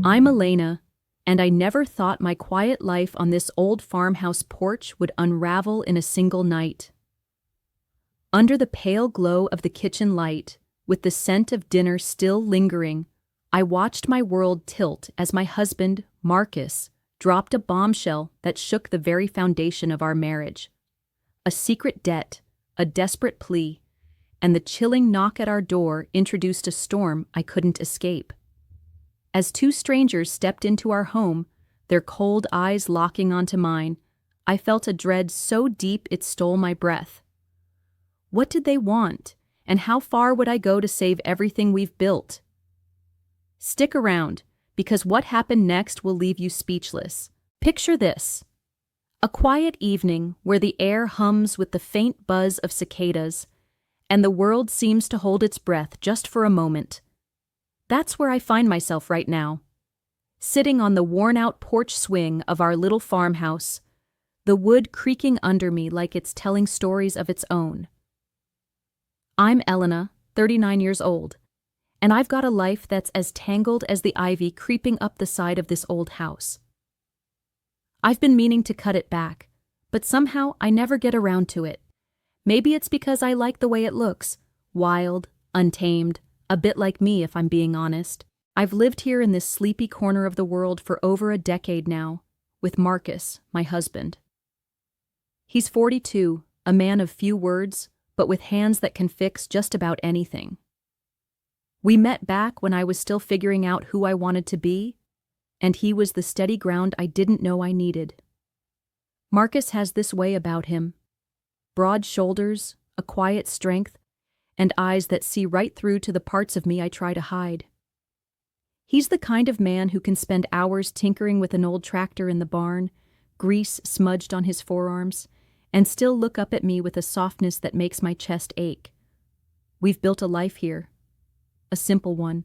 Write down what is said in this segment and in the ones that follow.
I'm Elena, and I never thought my quiet life on this old farmhouse porch would unravel in a single night. Under the pale glow of the kitchen light, with the scent of dinner still lingering, I watched my world tilt as my husband, Marcus, dropped a bombshell that shook the very foundation of our marriage. A secret debt, a desperate plea, and the chilling knock at our door introduced a storm I couldn't escape. As two strangers stepped into our home, their cold eyes locking onto mine, I felt a dread so deep it stole my breath. What did they want, and how far would I go to save everything we've built? Stick around, because what happened next will leave you speechless. Picture this: a quiet evening where the air hums with the faint buzz of cicadas, and the world seems to hold its breath just for a moment. That's where I find myself right now, sitting on the worn-out porch swing of our little farmhouse, the wood creaking under me like it's telling stories of its own. I'm Elena, 39 years old, and I've got a life that's as tangled as the ivy creeping up the side of this old house. I've been meaning to cut it back, but somehow I never get around to it. Maybe it's because I like the way it looks, wild, untamed, a bit like me if I'm being honest. I've lived here in this sleepy corner of the world for over a decade now, with Marcus, my husband. He's 42, a man of few words, but with hands that can fix just about anything. We met back when I was still figuring out who I wanted to be, and he was the steady ground I didn't know I needed. Marcus has this way about him: broad shoulders, a quiet strength, and eyes that see right through to the parts of me I try to hide. He's the kind of man who can spend hours tinkering with an old tractor in the barn, grease smudged on his forearms, and still look up at me with a softness that makes my chest ache. We've built a life here, a simple one,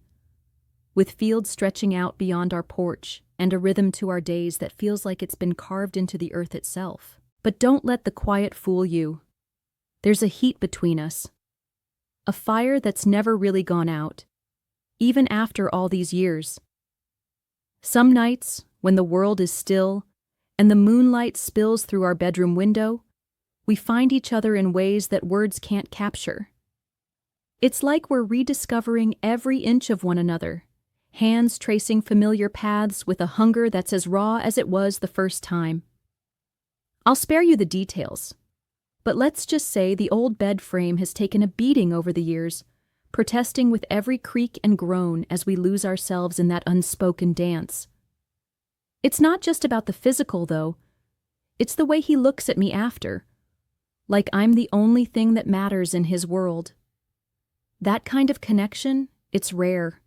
with fields stretching out beyond our porch and a rhythm to our days that feels like it's been carved into the earth itself. But don't let the quiet fool you. There's a heat between us, a fire that's never really gone out, even after all these years. Some nights, when the world is still and the moonlight spills through our bedroom window, we find each other in ways that words can't capture. It's like we're rediscovering every inch of one another, hands tracing familiar paths with a hunger that's as raw as it was the first time. I'll spare you the details, but let's just say the old bed frame has taken a beating over the years, protesting with every creak and groan as we lose ourselves in that unspoken dance. It's not just about the physical, though. It's the way he looks at me after, like I'm the only thing that matters in his world. That kind of connection, it's rare,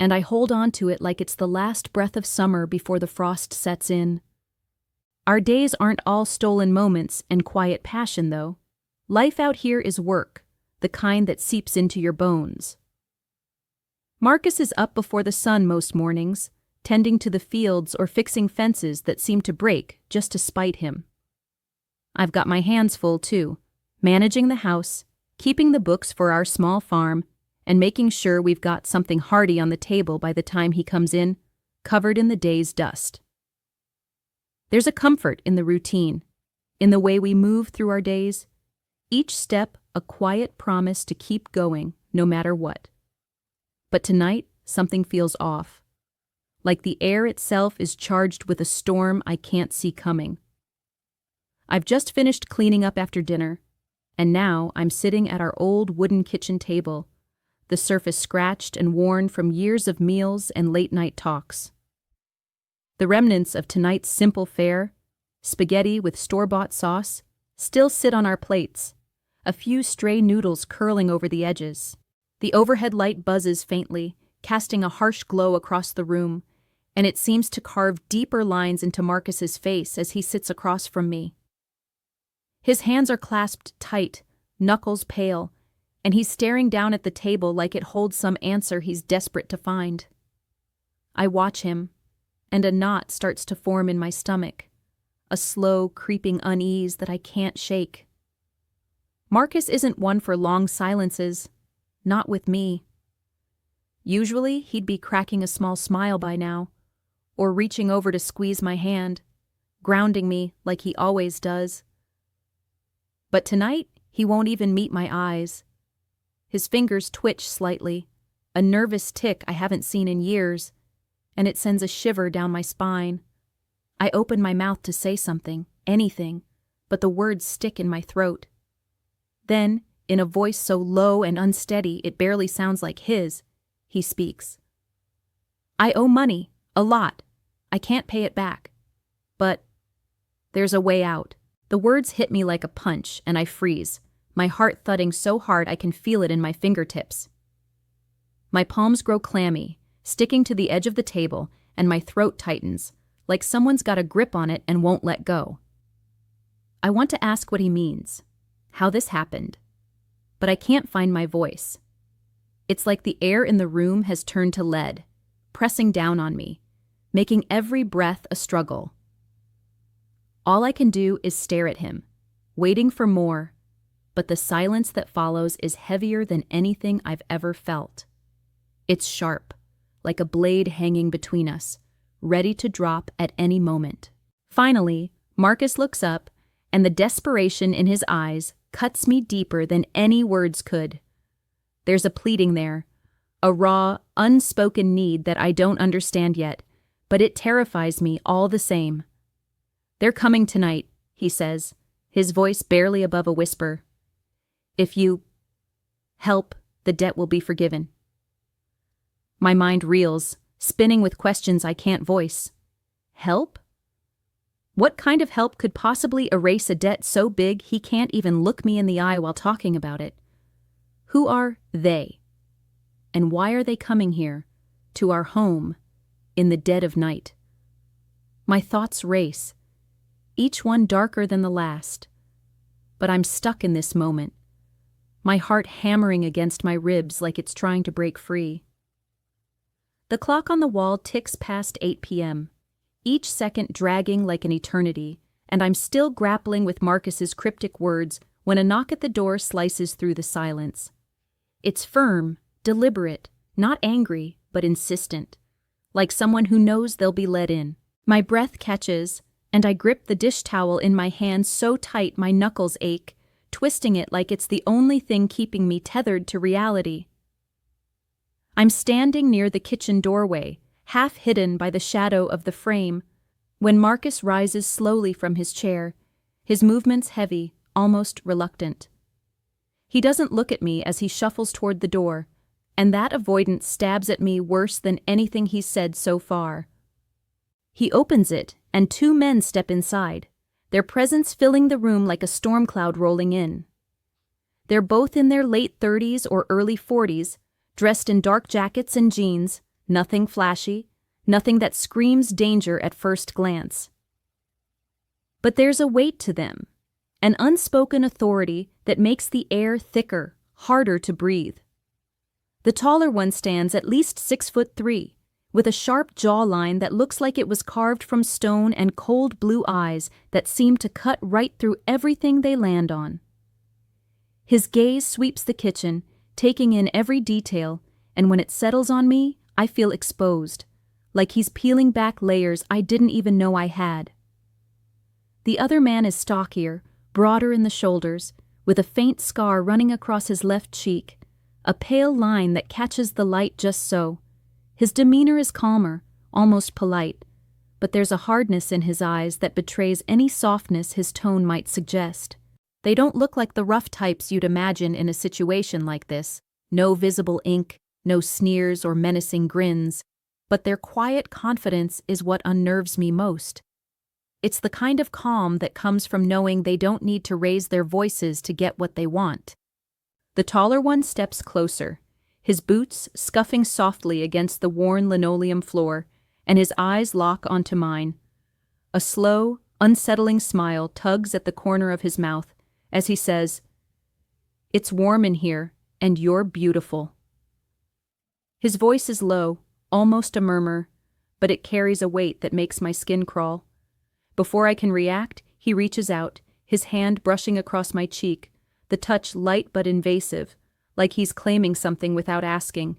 and I hold on to it like it's the last breath of summer before the frost sets in. Our days aren't all stolen moments and quiet passion, though. Life out here is work, the kind that seeps into your bones. Marcus is up before the sun most mornings, tending to the fields or fixing fences that seem to break just to spite him. I've got my hands full, too, managing the house, keeping the books for our small farm, and making sure we've got something hearty on the table by the time he comes in, covered in the day's dust. There's a comfort in the routine, in the way we move through our days, each step a quiet promise to keep going no matter what. But tonight, something feels off, like the air itself is charged with a storm I can't see coming. I've just finished cleaning up after dinner, and now I'm sitting at our old wooden kitchen table, the surface scratched and worn from years of meals and late-night talks. The remnants of tonight's simple fare, spaghetti with store-bought sauce, still sit on our plates, a few stray noodles curling over the edges. The overhead light buzzes faintly, casting a harsh glow across the room, and it seems to carve deeper lines into Marcus's face as he sits across from me. His hands are clasped tight, knuckles pale, and he's staring down at the table like it holds some answer he's desperate to find. I watch him, and a knot starts to form in my stomach, a slow, creeping unease that I can't shake. Marcus isn't one for long silences, not with me. Usually, he'd be cracking a small smile by now, or reaching over to squeeze my hand, grounding me like he always does. But tonight, he won't even meet my eyes. His fingers twitch slightly, a nervous tick I haven't seen in years, and it sends a shiver down my spine. I open my mouth to say something, anything, but the words stick in my throat. Then, in a voice so low and unsteady it barely sounds like his, he speaks. I owe money, a lot. I can't pay it back. But there's a way out. The words hit me like a punch, and I freeze, my heart thudding so hard I can feel it in my fingertips. My palms grow clammy, sticking to the edge of the table, and my throat tightens, like someone's got a grip on it and won't let go. I want to ask what he means, how this happened, but I can't find my voice. It's like the air in the room has turned to lead, pressing down on me, making every breath a struggle. All I can do is stare at him, waiting for more, but the silence that follows is heavier than anything I've ever felt. It's sharp, like a blade hanging between us, ready to drop at any moment. Finally, Marcus looks up, and the desperation in his eyes cuts me deeper than any words could. There's a pleading there, a raw, unspoken need that I don't understand yet, but it terrifies me all the same. They're coming tonight, he says, his voice barely above a whisper. If you help, the debt will be forgiven. My mind reels, spinning with questions I can't voice. Help? What kind of help could possibly erase a debt so big he can't even look me in the eye while talking about it? Who are they? And why are they coming here, to our home, in the dead of night? My thoughts race, each one darker than the last. But I'm stuck in this moment, my heart hammering against my ribs like it's trying to break free. The clock on the wall ticks past 8 p.m., each second dragging like an eternity, and I'm still grappling with Marcus's cryptic words when a knock at the door slices through the silence. It's firm, deliberate, not angry, but insistent, like someone who knows they'll be let in. My breath catches, and I grip the dish towel in my hand so tight my knuckles ache, twisting it like it's the only thing keeping me tethered to reality. I'm standing near the kitchen doorway, half hidden by the shadow of the frame, when Marcus rises slowly from his chair, his movements heavy, almost reluctant. He doesn't look at me as he shuffles toward the door, and that avoidance stabs at me worse than anything he's said so far. He opens it, and two men step inside, their presence filling the room like a storm cloud rolling in. They're both in their late 30s or early 40s, dressed in dark jackets and jeans, nothing flashy, nothing that screams danger at first glance. But there's a weight to them, an unspoken authority that makes the air thicker, harder to breathe. The taller one stands at least 6'3", with a sharp jawline that looks like it was carved from stone and cold blue eyes that seem to cut right through everything they land on. His gaze sweeps the kitchen, taking in every detail, and when it settles on me, I feel exposed, like he's peeling back layers I didn't even know I had. The other man is stockier, broader in the shoulders, with a faint scar running across his left cheek, a pale line that catches the light just so. His demeanor is calmer, almost polite, but there's a hardness in his eyes that betrays any softness his tone might suggest. They don't look like the rough types you'd imagine in a situation like this. No visible ink, no sneers or menacing grins, but their quiet confidence is what unnerves me most. It's the kind of calm that comes from knowing they don't need to raise their voices to get what they want. The taller one steps closer, his boots scuffing softly against the worn linoleum floor, and his eyes lock onto mine. A slow, unsettling smile tugs at the corner of his mouth as he says, "It's warm in here, and you're beautiful." His voice is low, almost a murmur, but it carries a weight that makes my skin crawl. Before I can react, he reaches out, his hand brushing across my cheek, the touch light but invasive, like he's claiming something without asking.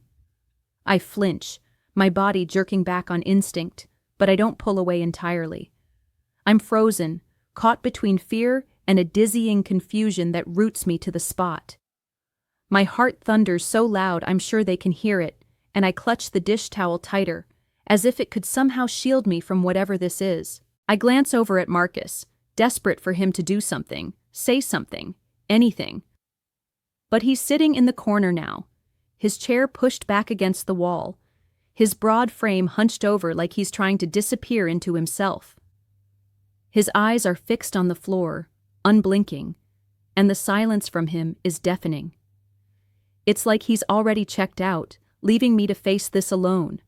I flinch, my body jerking back on instinct, but I don't pull away entirely. I'm frozen, caught between fear and a dizzying confusion that roots me to the spot. My heart thunders so loud I'm sure they can hear it, and I clutch the dish towel tighter, as if it could somehow shield me from whatever this is. I glance over at Marcus, desperate for him to do something, say something, anything. But he's sitting in the corner now, his chair pushed back against the wall, his broad frame hunched over like he's trying to disappear into himself. His eyes are fixed on the floor, unblinking, and the silence from him is deafening. It's like he's already checked out, leaving me to face this alone,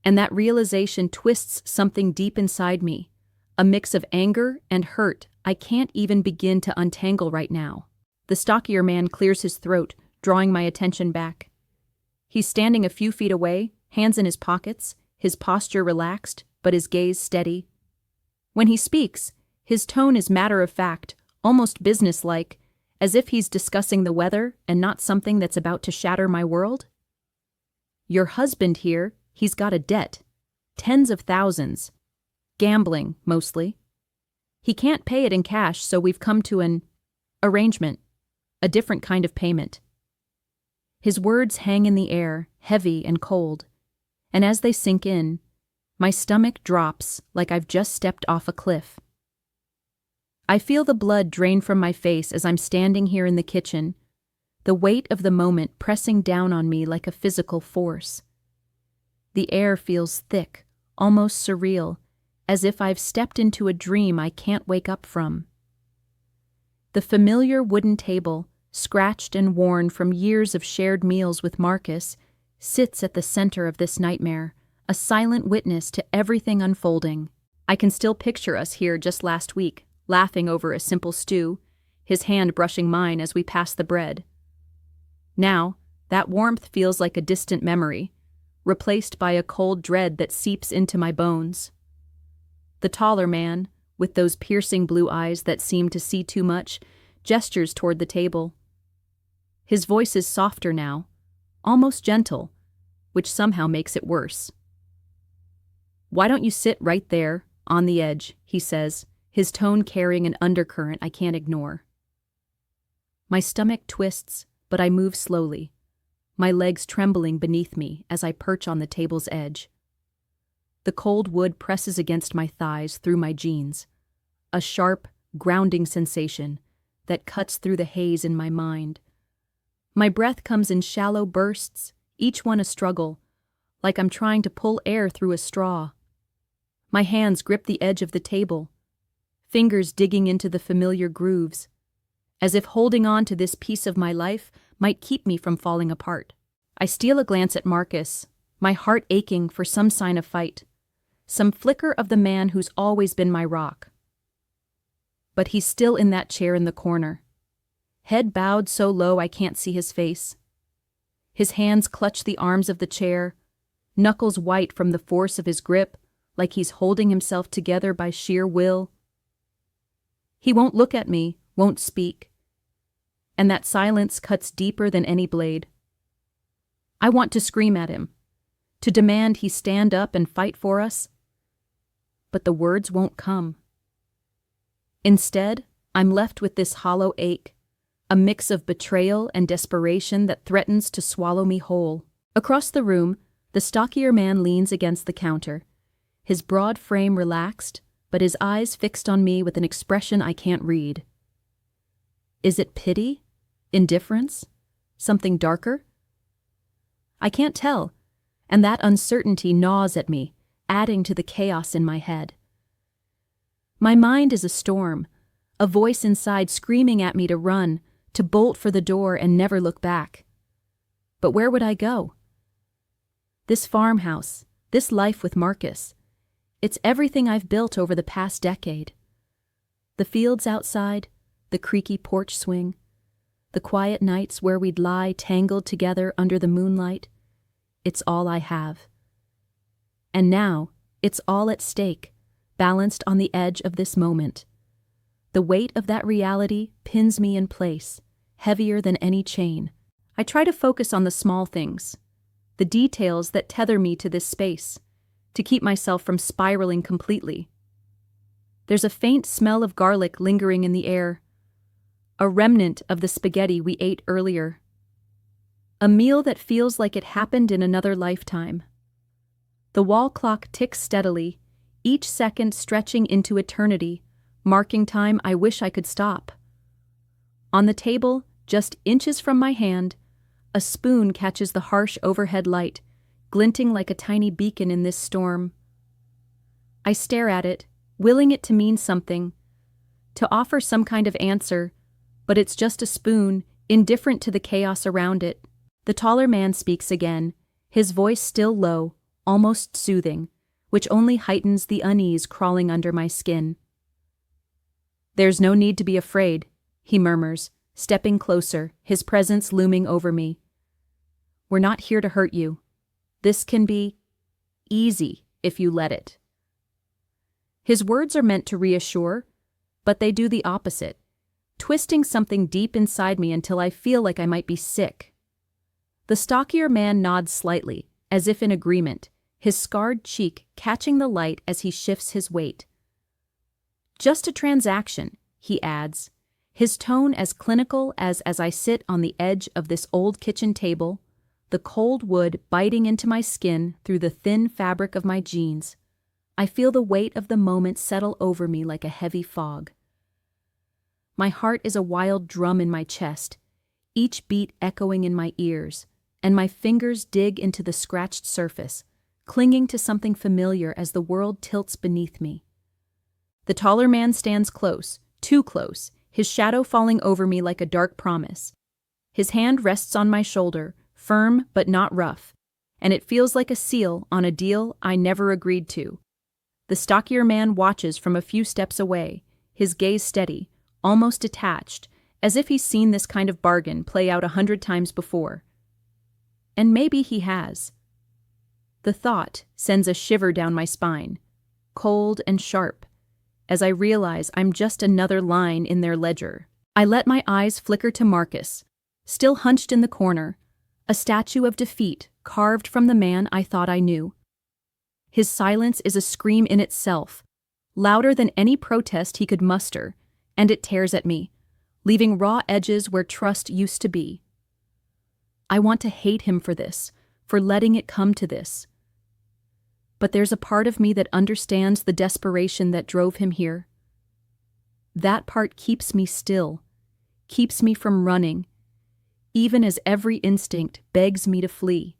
and that realization twists something deep inside me, a mix of anger and hurt I can't even begin to untangle right now. The stockier man clears his throat, drawing my attention back. He's standing a few feet away, hands in his pockets, his posture relaxed, but his gaze steady. When he speaks, his tone is matter-of-fact, almost businesslike, as if he's discussing the weather and not something that's about to shatter my world. Your husband here, he's got a debt. Tens of thousands. Gambling, mostly. He can't pay it in cash, so we've come to an arrangement. A different kind of payment. His words hang in the air, heavy and cold, and as they sink in, my stomach drops like I've just stepped off a cliff. I feel the blood drain from my face as I'm standing here in the kitchen, the weight of the moment pressing down on me like a physical force. The air feels thick, almost surreal, as if I've stepped into a dream I can't wake up from. The familiar wooden table, scratched and worn from years of shared meals with Marcus, sits at the center of this nightmare, a silent witness to everything unfolding. I can still picture us here just last week, laughing over a simple stew, his hand brushing mine as we pass the bread. Now, that warmth feels like a distant memory, replaced by a cold dread that seeps into my bones. The taller man, with those piercing blue eyes that seem to see too much, gestures toward the table. His voice is softer now, almost gentle, which somehow makes it worse. "Why don't you sit right there, on the edge," he says, his tone carrying an undercurrent I can't ignore. My stomach twists, but I move slowly, my legs trembling beneath me as I perch on the table's edge. The cold wood presses against my thighs through my jeans, a sharp, grounding sensation that cuts through the haze in my mind. My breath comes in shallow bursts, each one a struggle, like I'm trying to pull air through a straw. My hands grip the edge of the table, fingers digging into the familiar grooves, as if holding on to this piece of my life might keep me from falling apart. I steal a glance at Marcus, my heart aching for some sign of fight, some flicker of the man who's always been my rock. But he's still in that chair in the corner, head bowed so low I can't see his face. His hands clutch the arms of the chair, knuckles white from the force of his grip, like he's holding himself together by sheer will. He won't look at me, won't speak, and that silence cuts deeper than any blade. I want to scream at him, to demand he stand up and fight for us, but the words won't come. Instead, I'm left with this hollow ache, a mix of betrayal and desperation that threatens to swallow me whole. Across the room, the stockier man leans against the counter, his broad frame relaxed, but his eyes fixed on me with an expression I can't read. Is it pity? Indifference? Something darker? I can't tell, and that uncertainty gnaws at me, adding to the chaos in my head. My mind is a storm, a voice inside screaming at me to run, to bolt for the door and never look back. But where would I go? This farmhouse, this life with Marcus, it's everything I've built over the past decade. The fields outside, the creaky porch swing, the quiet nights where we'd lie tangled together under the moonlight, it's all I have. And now, it's all at stake, balanced on the edge of this moment. The weight of that reality pins me in place, heavier than any chain. I try to focus on the small things, the details that tether me to this space, to keep myself from spiraling completely. There's a faint smell of garlic lingering in the air, a remnant of the spaghetti we ate earlier. A meal that feels like it happened in another lifetime. The wall clock ticks steadily, each second stretching into eternity, marking time I wish I could stop. On the table, just inches from my hand, a spoon catches the harsh overhead light, glinting like a tiny beacon in this storm. I stare at it, willing it to mean something, to offer some kind of answer, but it's just a spoon, indifferent to the chaos around it. The taller man speaks again, his voice still low, almost soothing, which only heightens the unease crawling under my skin. "There's no need to be afraid," he murmurs, stepping closer, his presence looming over me. "We're not here to hurt you. This can be easy if you let it." His words are meant to reassure, but they do the opposite, twisting something deep inside me until I feel like I might be sick. The stockier man nods slightly, as if in agreement, his scarred cheek catching the light as he shifts his weight. "Just a transaction," he adds, his tone as clinical as I sit on the edge of this old kitchen table, the cold wood biting into my skin through the thin fabric of my jeans. I feel the weight of the moment settle over me like a heavy fog. My heart is a wild drum in my chest, each beat echoing in my ears, and my fingers dig into the scratched surface, clinging to something familiar as the world tilts beneath me. The taller man stands close, too close, his shadow falling over me like a dark promise. His hand rests on my shoulder, firm but not rough, and it feels like a seal on a deal I never agreed to. The stockier man watches from a few steps away, his gaze steady, almost detached, as if he's seen this kind of bargain play out 100 times before. And maybe he has. The thought sends a shiver down my spine, cold and sharp, as I realize I'm just another line in their ledger. I let my eyes flicker to Marcus, still hunched in the corner, a statue of defeat carved from the man I thought I knew. His silence is a scream in itself, louder than any protest he could muster, and it tears at me, leaving raw edges where trust used to be. I want to hate him for this, for letting it come to this. But there's a part of me that understands the desperation that drove him here. That part keeps me still, keeps me from running, even as every instinct begs me to flee.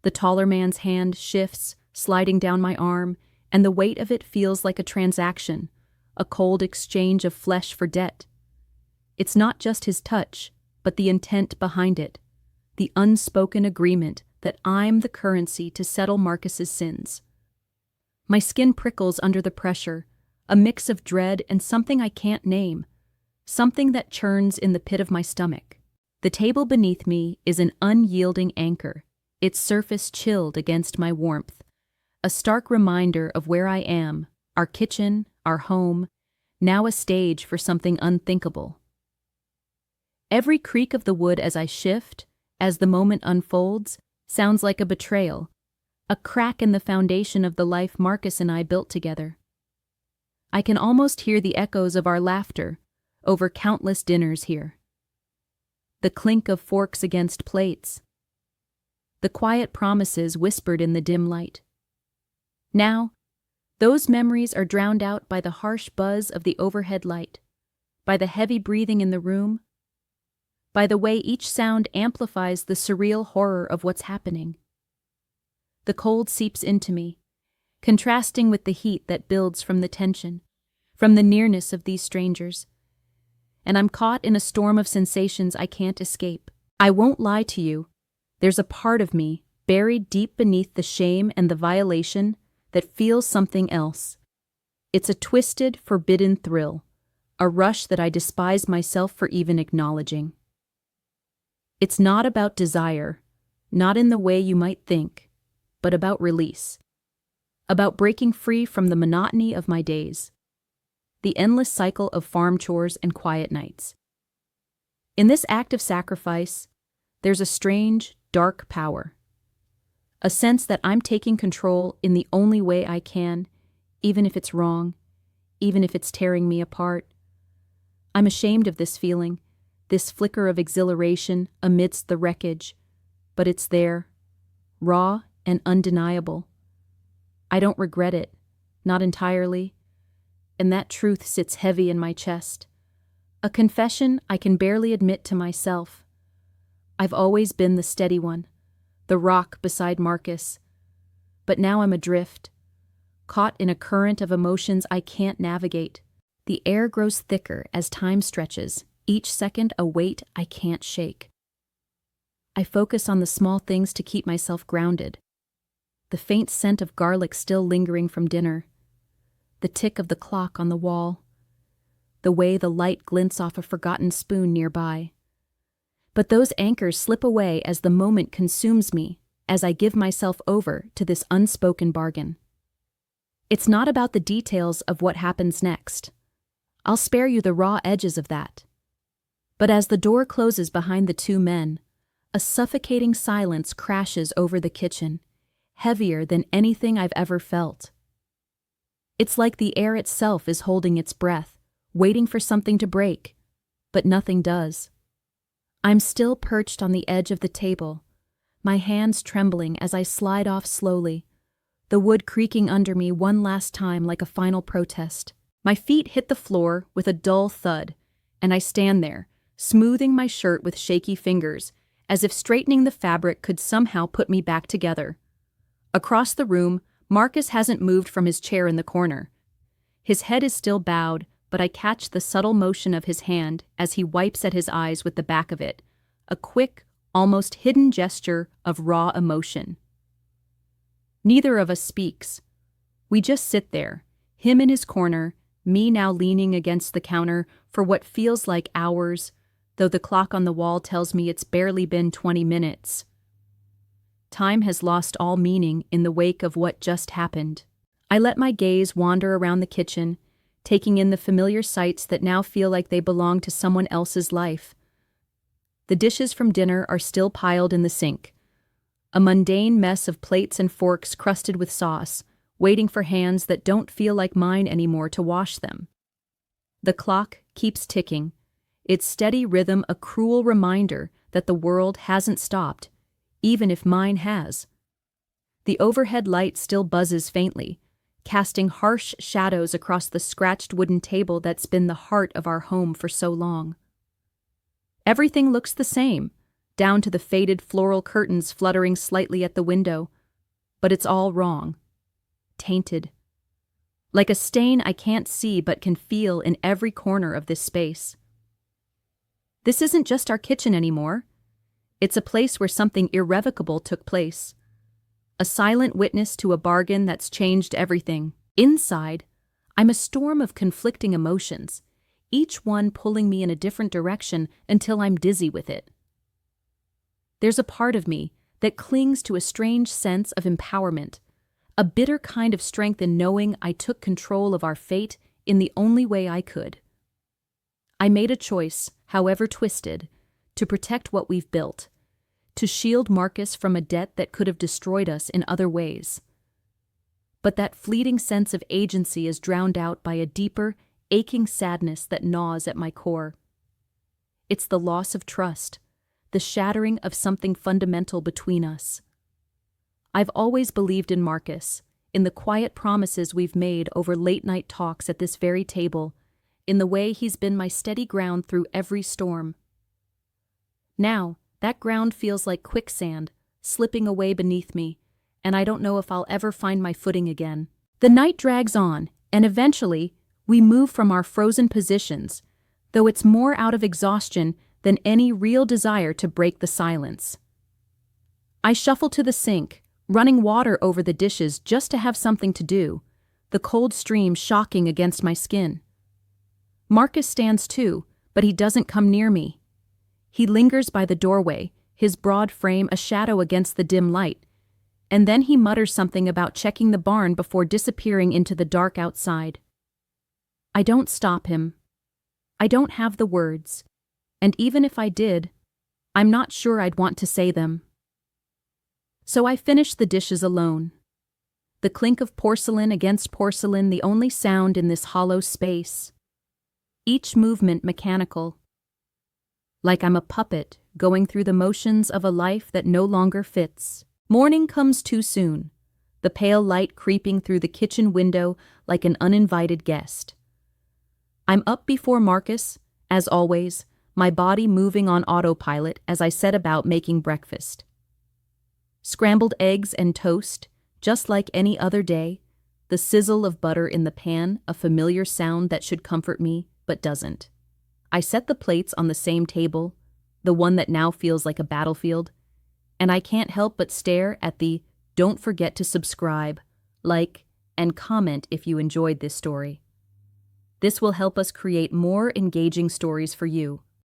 The taller man's hand shifts, sliding down my arm, and the weight of it feels like a transaction, a cold exchange of flesh for debt. It's not just his touch, but the intent behind it, the unspoken agreement that I'm the currency to settle Marcus's sins. My skin prickles under the pressure, a mix of dread and something I can't name, something that churns in the pit of my stomach. The table beneath me is an unyielding anchor, its surface chilled against my warmth, a stark reminder of where I am, our kitchen, our home, now a stage for something unthinkable. Every creak of the wood as I shift, as the moment unfolds, sounds like a betrayal, a crack in the foundation of the life Marcus and I built together. I can almost hear the echoes of our laughter over countless dinners here. The clink of forks against plates. The quiet promises whispered in the dim light. Now, those memories are drowned out by the harsh buzz of the overhead light, by the heavy breathing in the room, by the way each sound amplifies the surreal horror of what's happening. The cold seeps into me, contrasting with the heat that builds from the tension, from the nearness of these strangers. And I'm caught in a storm of sensations I can't escape. I won't lie to you, there's a part of me, buried deep beneath the shame and the violation, that feels something else. It's a twisted, forbidden thrill, a rush that I despise myself for even acknowledging. It's not about desire, not in the way you might think, but about release, about breaking free from the monotony of my days, the endless cycle of farm chores and quiet nights. In this act of sacrifice, there's a strange, dark power, A sense that I'm taking control in the only way I can, even if it's wrong, even if it's tearing me apart. I'm ashamed of this feeling, this flicker of exhilaration amidst the wreckage, but it's there, raw and undeniable. I don't regret it, not entirely, and that truth sits heavy in my chest. A confession I can barely admit to myself. I've always been the steady one, the rock beside Marcus, but now I'm adrift, caught in a current of emotions I can't navigate. The air grows thicker as time stretches, each second a weight I can't shake. I focus on the small things to keep myself grounded. The faint scent of garlic still lingering from dinner, the tick of the clock on the wall, the way the light glints off a forgotten spoon nearby. But those anchors slip away as the moment consumes me, as I give myself over to this unspoken bargain. It's not about the details of what happens next. I'll spare you the raw edges of that. But as the door closes behind the two men, a suffocating silence crashes over the kitchen, heavier than anything I've ever felt. It's like the air itself is holding its breath, waiting for something to break, but nothing does. I'm still perched on the edge of the table, my hands trembling as I slide off slowly, the wood creaking under me one last time like a final protest. My feet hit the floor with a dull thud, and I stand there, smoothing my shirt with shaky fingers, as if straightening the fabric could somehow put me back together. Across the room, Marcus hasn't moved from his chair in the corner. His head is still bowed, but I catch the subtle motion of his hand as he wipes at his eyes with the back of it, a quick, almost hidden gesture of raw emotion. Neither of us speaks. We just sit there, him in his corner, me now leaning against the counter for what feels like hours, though the clock on the wall tells me it's barely been 20 minutes. Time has lost all meaning in the wake of what just happened. I let my gaze wander around the kitchen, taking in the familiar sights that now feel like they belong to someone else's life. The dishes from dinner are still piled in the sink, a mundane mess of plates and forks crusted with sauce, waiting for hands that don't feel like mine anymore to wash them. The clock keeps ticking, its steady rhythm a cruel reminder that the world hasn't stopped, even if mine has. The overhead light still buzzes faintly, casting harsh shadows across the scratched wooden table that's been the heart of our home for so long. Everything looks the same, down to the faded floral curtains fluttering slightly at the window, but it's all wrong. Tainted. Like a stain I can't see but can feel in every corner of this space. This isn't just our kitchen anymore. It's a place where something irrevocable took place. A silent witness to a bargain that's changed everything. Inside, I'm a storm of conflicting emotions, each one pulling me in a different direction until I'm dizzy with it. There's a part of me that clings to a strange sense of empowerment, a bitter kind of strength in knowing I took control of our fate in the only way I could. I made a choice, however twisted, to protect what we've built, to shield Marcus from a debt that could have destroyed us in other ways. But that fleeting sense of agency is drowned out by a deeper, aching sadness that gnaws at my core. It's the loss of trust, the shattering of something fundamental between us. I've always believed in Marcus, in the quiet promises we've made over late-night talks at this very table, in the way he's been my steady ground through every storm. Now, that ground feels like quicksand, slipping away beneath me, and I don't know if I'll ever find my footing again. The night drags on, and eventually, we move from our frozen positions, though it's more out of exhaustion than any real desire to break the silence. I shuffle to the sink, running water over the dishes just to have something to do, the cold stream shocking against my skin. Marcus stands too, but he doesn't come near me. He lingers by the doorway, his broad frame a shadow against the dim light, and then he mutters something about checking the barn before disappearing into the dark outside. I don't stop him. I don't have the words, and even if I did, I'm not sure I'd want to say them. So I finish the dishes alone. The clink of porcelain against porcelain, the only sound in this hollow space. Each movement mechanical. Like I'm a puppet going through the motions of a life that no longer fits. Morning comes too soon, the pale light creeping through the kitchen window like an uninvited guest. I'm up before Marcus, as always, my body moving on autopilot as I set about making breakfast. Scrambled eggs and toast, just like any other day, the sizzle of butter in the pan, a familiar sound that should comfort me, but doesn't. I set the plates on the same table, the one that now feels like a battlefield, and I can't help but stare at the "Don't forget to subscribe, like, and comment if you enjoyed this story." This will help us create more engaging stories for you.